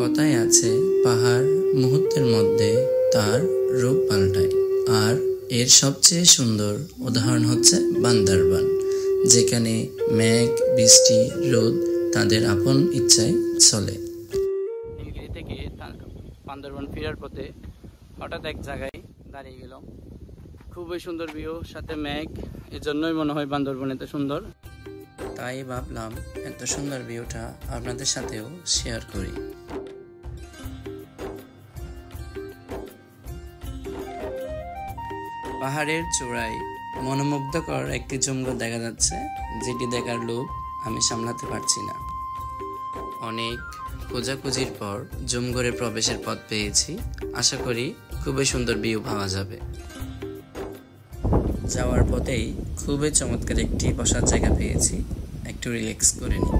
কথায় আছে, পাহাড় মুহূর্তের মধ্যে তার রূপ পাল্টায়। আর এর সবচেয়ে সুন্দর উদাহরণ হচ্ছে বান্দরবান, যেখানে মেঘ, বৃষ্টি, রোদ তাদের আপন ইচ্ছায় চলে। নীলগিরি থেকে বান্দরবান ফেরার পথে হঠাৎ এক জায়গায় দাঁড়িয়ে গেলাম। খুবই সুন্দর ভিউ, সাথে মেঘ, এজন্যই মনে হয় বান্দরবান এত সুন্দর। তাই ভাবলাম এত সুন্দর ভিউটা আপনাদের সাথেও শেয়ার করি। পাহাড়ের চূড়ায় মনোমুগ্ধকর একটি জঙ্গল দেখা যাচ্ছে, যেটি দেখার লোভ আমি সামলাতে পারছি না। অনেক খোঁজাখুঁজির পর জমঘরে প্রবেশের পথ পেয়েছি। আশা করি খুবই সুন্দর ভিউ পাওয়া যাবে। যাওয়ার পথেই খুবই চমৎকার একটি বসার জায়গা পেয়েছি, একটু রিল্যাক্স করে নিই।